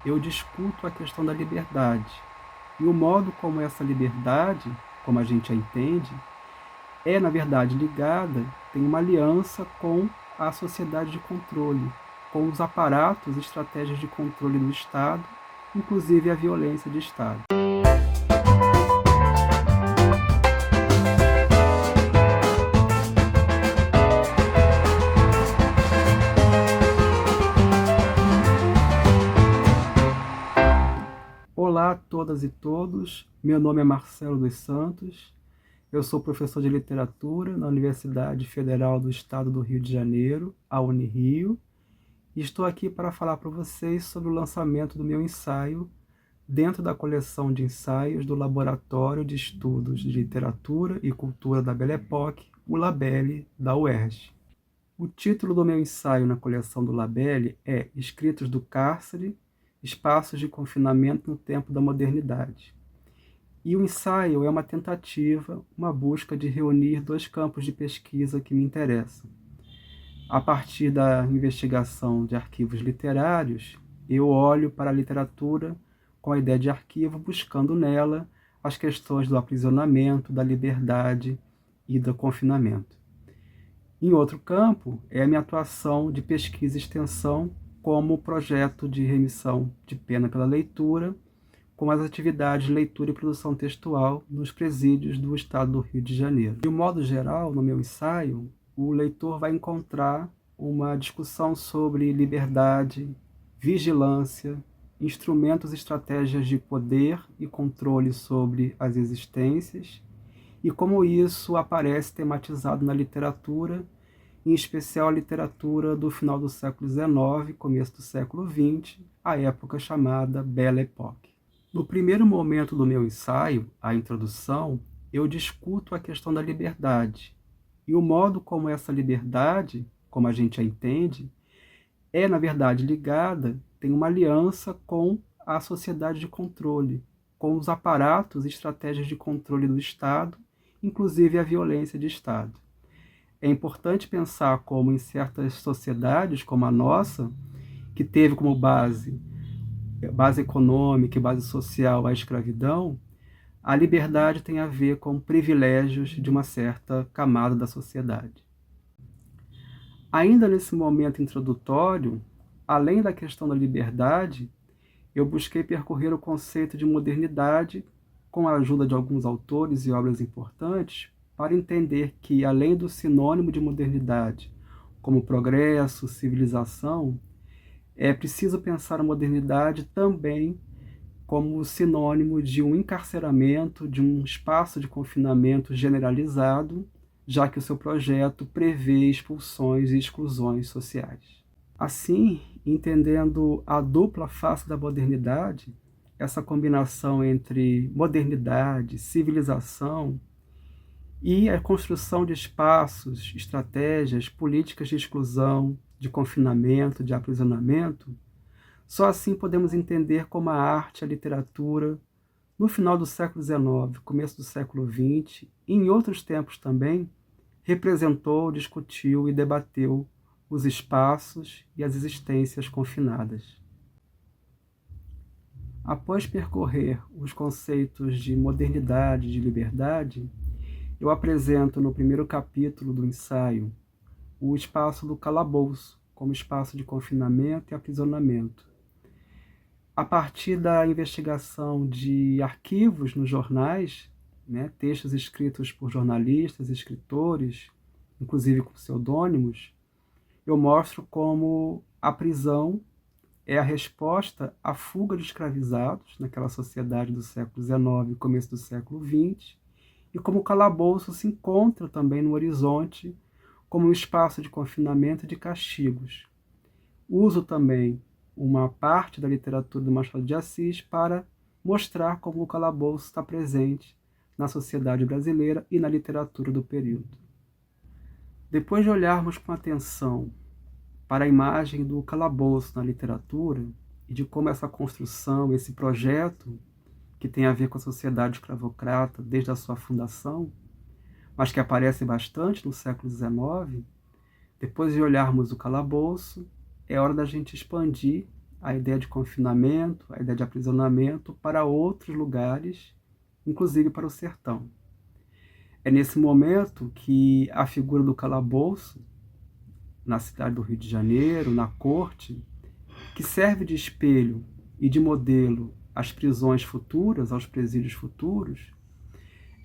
eu discuto a questão da liberdade. E o modo como essa liberdade, como a gente a entende, é, na verdade, ligada, tem uma aliança com a sociedade de controle, com os aparatos e estratégias de controle do Estado, inclusive a violência de Estado. Olá a todas e todos, meu nome é Marcelo dos Santos, eu sou professor de literatura na Universidade Federal do Estado do Rio de Janeiro, a Unirio, e estou aqui para falar para vocês sobre o lançamento do meu ensaio dentro da coleção de ensaios do Laboratório de Estudos de Literatura e Cultura da Belle Époque, o Labelle, da UERJ. O título do meu ensaio na coleção do Labelle é Escritos do Cárcere, Espaços de Confinamento no Tempo da Modernidade. E o ensaio é uma tentativa, uma busca de reunir dois campos de pesquisa que me interessam. A partir da investigação de arquivos literários, eu olho para a literatura com a ideia de arquivo, buscando nela as questões do aprisionamento, da liberdade e do confinamento. Em outro campo, é a minha atuação de pesquisa e extensão como projeto de remissão de pena pela leitura, com as atividades de leitura e produção textual nos presídios do Estado do Rio de Janeiro. De um modo geral, no meu ensaio, o leitor vai encontrar uma discussão sobre liberdade, vigilância, instrumentos e estratégias de poder e controle sobre as existências, e como isso aparece tematizado na literatura, em especial a literatura do final do século XIX, começo do século XX, a época chamada Belle Époque. No primeiro momento do meu ensaio, a introdução, eu discuto a questão da liberdade e o modo como essa liberdade, como a gente a entende, é, na verdade, ligada, tem uma aliança com a sociedade de controle, com os aparatos e estratégias de controle do Estado, inclusive a violência de Estado. É importante pensar como em certas sociedades, como a nossa, que teve como base econômica e base social a escravidão, a liberdade tem a ver com privilégios de uma certa camada da sociedade. Ainda nesse momento introdutório, além da questão da liberdade, eu busquei percorrer o conceito de modernidade com a ajuda de alguns autores e obras importantes para entender que, além do sinônimo de modernidade, como progresso, civilização, é preciso pensar a modernidade também como sinônimo de um encarceramento, de um espaço de confinamento generalizado, já que o seu projeto prevê expulsões e exclusões sociais. Assim, entendendo a dupla face da modernidade, essa combinação entre modernidade, civilização e a construção de espaços, estratégias, políticas de exclusão, de confinamento, de aprisionamento, só assim podemos entender como a arte, a literatura, no final do século XIX, começo do século XX, e em outros tempos também, representou, discutiu e debateu os espaços e as existências confinadas. Após percorrer os conceitos de modernidade e de liberdade, eu apresento no primeiro capítulo do ensaio o espaço do calabouço, como espaço de confinamento e aprisionamento. A partir da investigação de arquivos nos jornais, textos escritos por jornalistas, escritores, inclusive com pseudônimos, eu mostro como a prisão é a resposta à fuga de escravizados naquela sociedade do século XIX e começo do século XX, e como o calabouço se encontra também no horizonte como um espaço de confinamento e de castigos. Uso também uma parte da literatura do Machado de Assis para mostrar como o calabouço está presente na sociedade brasileira e na literatura do período. Depois de olharmos com atenção para a imagem do calabouço na literatura e de como essa construção, esse projeto, que tem a ver com a sociedade escravocrata desde a sua fundação, mas que aparece bastante no século XIX, depois de olharmos o calabouço, é hora da gente expandir a ideia de confinamento, a ideia de aprisionamento para outros lugares, inclusive para o sertão. É nesse momento que a figura do calabouço, na cidade do Rio de Janeiro, na corte, que serve de espelho e de modelo às prisões futuras, aos presídios futuros,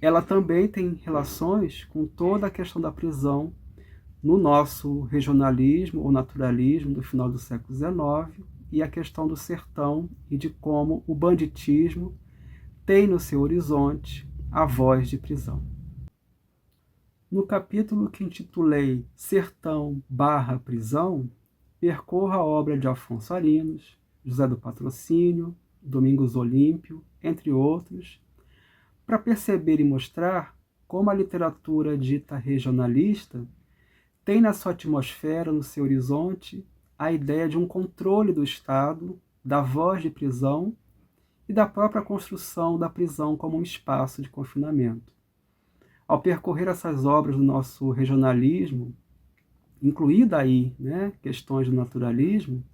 ela também tem relações com toda a questão da prisão no nosso regionalismo ou naturalismo do final do século XIX e a questão do sertão e de como o banditismo tem no seu horizonte a voz de prisão. No capítulo que intitulei Sertão/Prisão, percorro a obra de Afonso Arinos, José do Patrocínio, Domingos Olímpio, entre outros, para perceber e mostrar como a literatura dita regionalista tem na sua atmosfera, no seu horizonte, a ideia de um controle do Estado, da voz de prisão e da própria construção da prisão como um espaço de confinamento. Ao percorrer essas obras do nosso regionalismo, incluída aí questões do naturalismo,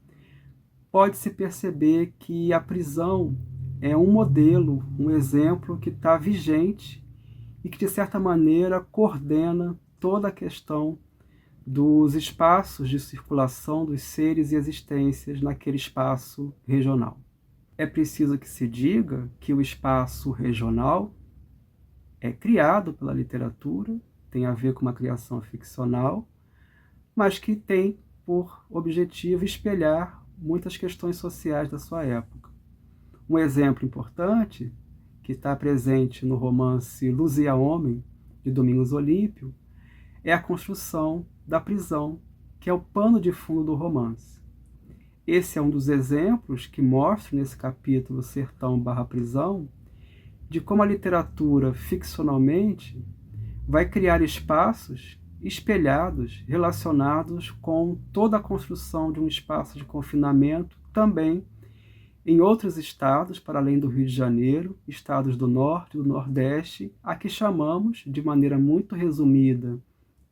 pode-se perceber que a prisão é um modelo, um exemplo que está vigente e que, de certa maneira, coordena toda a questão dos espaços de circulação dos seres e existências naquele espaço regional. É preciso que se diga que o espaço regional é criado pela literatura, tem a ver com uma criação ficcional, mas que tem por objetivo espelhar muitas questões sociais da sua época. Um exemplo importante, que está presente no romance Luzia Homem, de Domingos Olímpio, é a construção da prisão, que é o pano de fundo do romance. Esse é um dos exemplos que mostro nesse capítulo Sertão/Prisão, de como a literatura, ficcionalmente, vai criar espaços espelhados, relacionados com toda a construção de um espaço de confinamento, também em outros estados, para além do Rio de Janeiro, estados do Norte e do Nordeste, a que chamamos, de maneira muito resumida,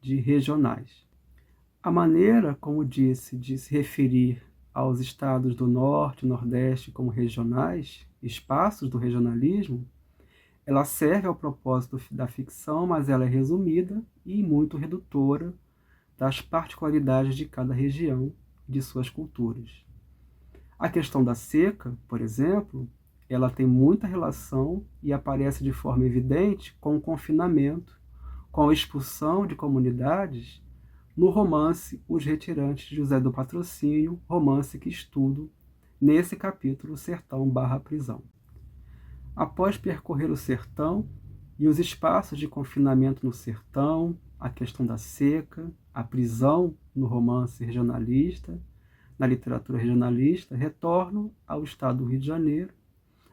de regionais. A maneira, como disse, de se referir aos estados do Norte e Nordeste como regionais, espaços do regionalismo, ela serve ao propósito da ficção, mas ela é resumida e muito redutora das particularidades de cada região e de suas culturas. A questão da seca, por exemplo, ela tem muita relação e aparece de forma evidente com o confinamento, com a expulsão de comunidades no romance Os Retirantes de José do Patrocínio, romance que estudo nesse capítulo Sertão/Prisão. Após percorrer o sertão e os espaços de confinamento no sertão, a questão da seca, a prisão no romance regionalista, na literatura regionalista, retorno ao estado do Rio de Janeiro,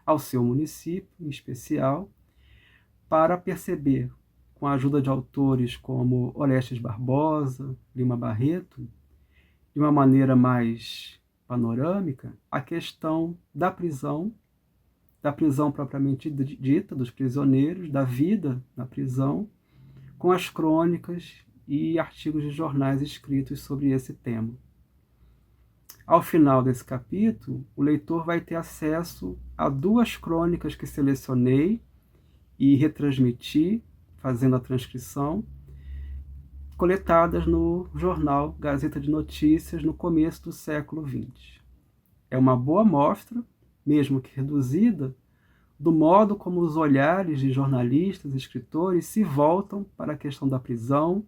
ao seu município em especial, para perceber, com a ajuda de autores como Orestes Barbosa, Lima Barreto, de uma maneira mais panorâmica, a questão da prisão propriamente dita, dos prisioneiros, da vida na prisão, com as crônicas e artigos de jornais escritos sobre esse tema. Ao final desse capítulo, o leitor vai ter acesso a 2 crônicas que selecionei e retransmiti, fazendo a transcrição, coletadas no jornal Gazeta de Notícias no começo do século XX. É uma boa amostra, mesmo que reduzida, do modo como os olhares de jornalistas e escritores se voltam para a questão da prisão,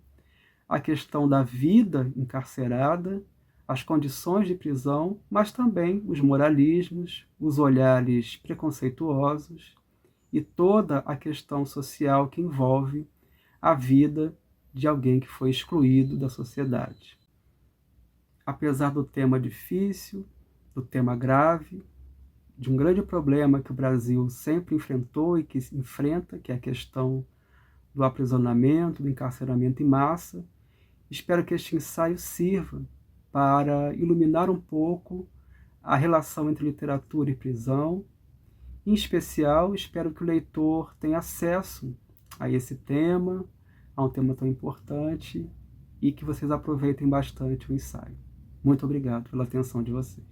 a questão da vida encarcerada, as condições de prisão, mas também os moralismos, os olhares preconceituosos e toda a questão social que envolve a vida de alguém que foi excluído da sociedade. Apesar do tema difícil, do tema grave, de um grande problema que o Brasil sempre enfrentou e que enfrenta, que é a questão do aprisionamento, do encarceramento em massa, espero que este ensaio sirva para iluminar um pouco a relação entre literatura e prisão. Em especial, espero que o leitor tenha acesso a esse tema, a um tema tão importante, e que vocês aproveitem bastante o ensaio. Muito obrigado pela atenção de vocês.